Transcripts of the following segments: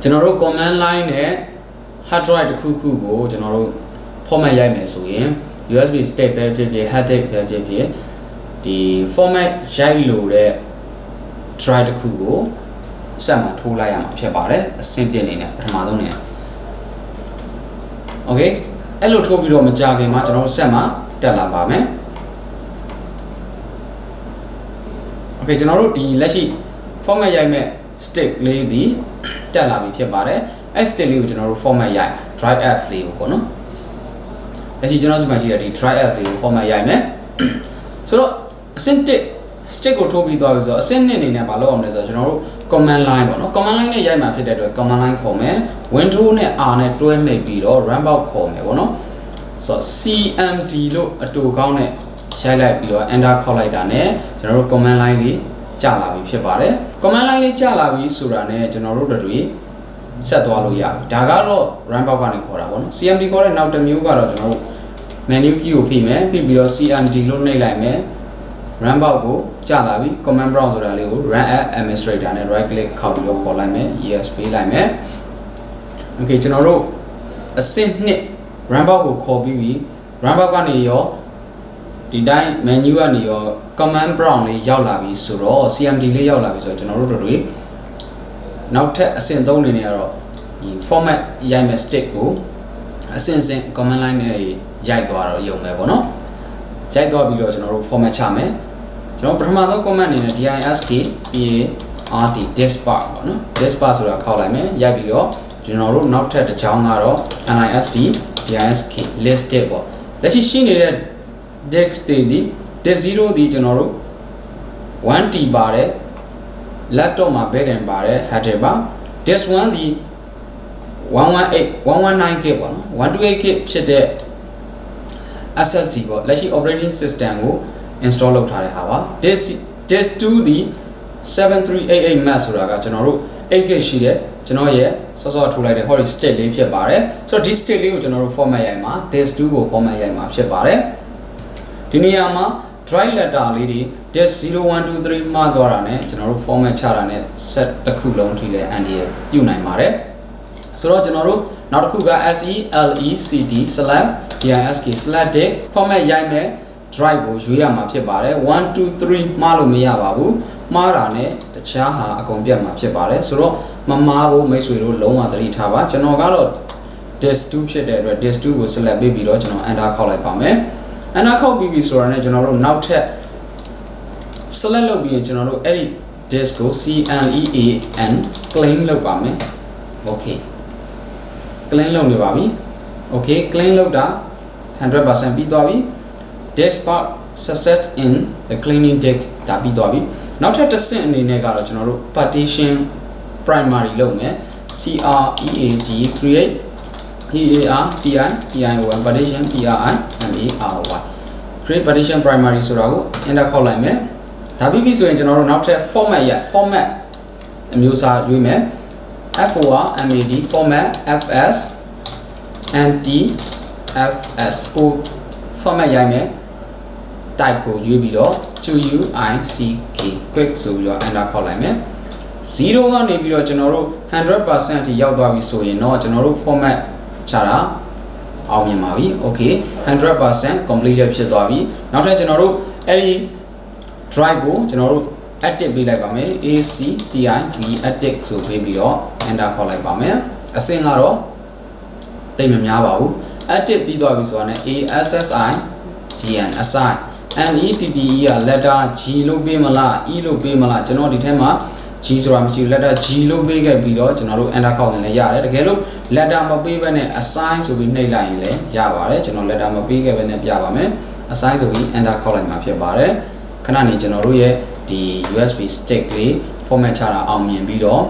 general command line နဲ့ hard drive တစ်ခုခုကိုကျွန်တော်တို့ format ရိုက်မယ်ဆိုရင် USB stick ပဲဖြစ်ဖြစ် hard disk ပဲဖြစ်ဖြစ်ဒီ format ရိုက်လို့တဲ့ drive တစ်ခုကိုဆက်မှာထိုးလိုက်ရမှာဖြစ်ပါတယ်အဆင့်1အနေနဲ့ပထမဆုံးနေ Okay အဲ့လိုထိုးပြီးတော့မကြခင်မှာကျွန်တော်တို့ဆက်မှာတက်လာပါမယ် Okay ကျွန်တော်တို့ဒီလက်ရှိ format ရိုက်မဲ့ stick လေးဒီတက်လာပြီဖြစ်ပါတယ်အဲ့ stick လေးကိုကျွန်တော်တို့ format ရိုက် drive f လေးကိုပေါ့နော်လက်ရှိကျွန်တော်စီမှာရှိတဲ့ဒီ drive f လေးကို format ရိုက်မယ်ဆိုတော့အဆင့်1 stick ကိုထိုးပြီးသွားပြီဆိုတော့အဆင့်2အနေနဲ့မလုပ်အောင်လဲဆိုတော့ကျွန်တော်တို့ command line ပေါ့နော် command line နဲ့ရိုက်မှာဖြစ်တဲ့အတွက် command line ခေါ်မယ် window နဲ့ r နဲ့တွဲနှိပ်ပြီးတော့ rambout ခေါ်မယ်ပေါ့နော်ဆိုတော့ CMD လို့အတူကောင်းနဲ့ရိုက်လိုက်ပြီးတော့ enter ခေါက်လိုက်တာနဲ့ကျွန်တော်တို့ command line လေးကျလာပြီဖြစ်ပါတယ် command line လေးကျလာပြီဆိုတာနဲ့ကျွန်တော်တို့တွေဆက်သွားလို့ရပြီဒါကတော့ rambout ကနေခေါ်တာပေါ့နော် CMD ခေါ်တဲ့နောက်တစ်မျိုးကတော့ကျွန်တော်တို့ menu key ကိုဖိမယ်ဖိပြီးတော့ CMD လို့နှိပ်လိုက်မယ် rambout ကိုကျလာပြီ command prompt ဆိုတာလေးကို run as administrator နဲ့ right click ခောက်ပြီးတော့ခေါ်လိုက်မယ် yes ပေးလိုက်မယ် okay ကျွန်တော်တို့အဆင့်2 rambout ကိုခေါ်ပြီးပြီ rambout ကနေရောဒီတိုင်း menu ကနေရော command prompt လေးရောက်လာပြီဆိုတော့ CMD လေးရောက်လာပြီဆိုတော့ကျွန်တော်တို့တွေနောက်ထပ်အဆင့်3အနေနဲ့ကတော့ဒီ format ရိုက်မဲ့ stick ကိုအဆင့်ဆင့် command line နဲ့ရိုက်သွားတော့ရုံပဲပေါ့နော်ရိုက်သွားပြီးတော့ကျွန်တော်တို့ format ချမယ်ကျွန်တော်ပထမဆုံး command အနေနဲ့ ___dspath diskbar ပေါ့နော် diskbar ဆိုတာခောက်လိုက်မယ်ရိုက်ပြီးတော့ကျွန်တော်တို့နောက်ထပ်တစ်ချောင်းကတော့ list listed ပေါ့လက်ရှိရှိနေတဲ့ disk တွေဒီ disk 0ဒီကျွန်တော်တို့ 1T ပါတယ် laptop မှာ built-in ပါတယ် hard disk ပါ disk 1ဒီ 119GB ပေါ့နော် 128GB ဖြစ်တဲ့ SSD ပေါ့လက်ရှိ operating system ကို install လုပ်ထားတဲ့ဟာပါ disk 2ဒီ 7388MB ဆိုတာကကျွန်တော်တို့ 8GB ရှိတယ်ကျွန်တော်ရဲ့စောစောထိုးလိုက်တဲ့ hot stick လေးဖြစ်ပါတယ်ဆိုတော့ဒီ stick လေးကိုကျွန်တော်တို့ format ရိုက်မှာ disk 2ကို format ရိုက်မှာဖြစ်ပါတယ်ဒီနေရာမှာ drive letter လေးတွေ disk 0123မှာသွားတာနဲ့ကျွန်တော်တို့ format ချတာနဲ့ set တစ်ခုလုံးထိလဲ NDA ပြုနိုင်ပါတယ်ဆိုတော့ကျွန်တော်တို့နောက်တစ်ခုက ___ecd/disk/disk format ရိုက်မယ် drive ကိုရွေးရမှာဖြစ်ပါတယ်1 2 3မှားလို့မရပါဘူးမှားတာနဲ့တခြားဟာအကုန်ပြတ်မှာဖြစ်ပါတယ်ဆိုတော့မမှားဖို့မိတ်ဆွေတို့လုံးဝသတိထားပါကျွန်တော်ကတော့ disk 2ဖြစ်တဲ့အတွက် disk 2ကို select ပေးပြီးတော့ကျွန်တော် enter ခောက်လိုက်ပါမယ် enter ခောက်ပြီးပြီဆိုတာနဲ့ကျွန်တော်တို့နောက်ထပ် select လုပ်ပြီးရင်ကျွန်တော်တို့အဲ့ဒီ disk ကို clean clean လုပ်ပါမယ် okay clean လုပ်နေပါပြီ okay clean လုပ်တာ 100% ပြီးသွားပြီ disk part success in the cleaning disk ဒါပြီးသွားပြီနောက်ထပ်တစ်ဆင့်အနေနဲ့ကတော့ကျွန်တော်တို့ partition primary လုပ်မယ် create create partition create partition primary ဆိုတာကို enter ခောက်လိုက်မယ်ဒါပြီးပြီဆိုရင်ကျွန်တော်တို့နောက်ထပ် format ရ format အမျိုးအစားရွေးမယ် format format fs and fs ကို format ရိုက်မယ် type ကိုရွေးပြီးတော့ 𝗀𝗂𝗽𝗂𝗃 quick ဆိုပြီးတော့ enter ခောက်လိုက်မယ်0ကနေပြီးတော့ကျွန်တော်တို့ 100% ထိရောက်သွားပြီဆိုရင်တော့ကျွန်တော်တို့ format ချတာအောင်မြင်ပါပြီ okay 100% completed ဖြစ်သွားပြီနောက်ထပ်ကျွန်တော်တို့အဲ့ဒီ drive ကိုကျွန်တော်တို့ active ပေးလိုက်ပါမယ် active active ဆိုပေးပြီးတော့ enter ခေါ်လိုက်ပါမယ်အဆင့်ကတော့တိတ်မများပါဘူး active ပြီးသွားပြီဆိုတာနဲ့ assign assign mette က letter G လို့ပေးမလား E လို့ပေးမလားကျွန်တော်ဒီထဲမှာ G ဆိုတာမရှိဘူး letter G လို့ပေးခဲ့ပြီးတော့ကျွန်တော်တို့ enter ခေါက်ရင်လည်းရတယ်တကယ်လို့ letter မပေးဘဲနဲ့ assign ဆိုပြီးနှိပ်လိုက်ရင်လည်းရပါတယ်ကျွန်တော် letter မပေးခဲ့ဘဲနဲ့ပြပါမယ် assign ဆိုပြီး enter ခေါက်လိုက်မှာဖြစ်ပါတယ်ခဏနေကျွန်တော်တို့ရဲ့ဒီ USB stick လေး format ချတာအောင်မြင်ပြီးတော့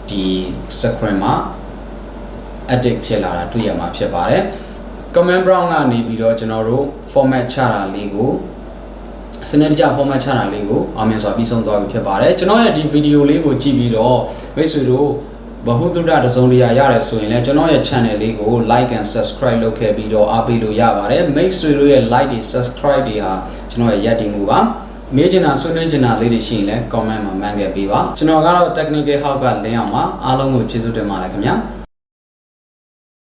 ဒီ screen မှာ edit ဖြစ်လာတာတွေ့ရမှာဖြစ်ပါတယ် command prompt ကနေပြီးတော့ကျွန်တော်တို့ format ချတာလေးကိုစနစ်တကျ format ချတာလေးကိုအောင်မြင်စွာပြီးဆုံးသွားပြီဖြစ်ပါတယ်ကျွန်တော်ရဲ့ဒီဗီဒီယိုလေးကိုကြည့်ပြီးတော့မိတ်ဆွေတို့ဘဟုသုတတစုံတရာရတယ်ဆိုရင်လည်းကျွန်တော်ရဲ့ channel လေးကို like and subscribe လုပ်ခဲ့ပြီးတော့အားပေးလို့ရပါတယ်မိတ်ဆွေတို့ရဲ့ like တွေ subscribe တွေဟာကျွန်တော်ရဲ့ရည်တည်မှုပါ မေးချင်တာဆွေးနွေးချင်တာလေးတွေရှိရင်လည်း comment မှာမှန်ခဲ့ပေးပါကျွန်တော်ကတော့ technical help ကလင်းအောင်ပါအားလုံးကိုကျေးဇူးတင်ပါတယ်ခင်ဗျာ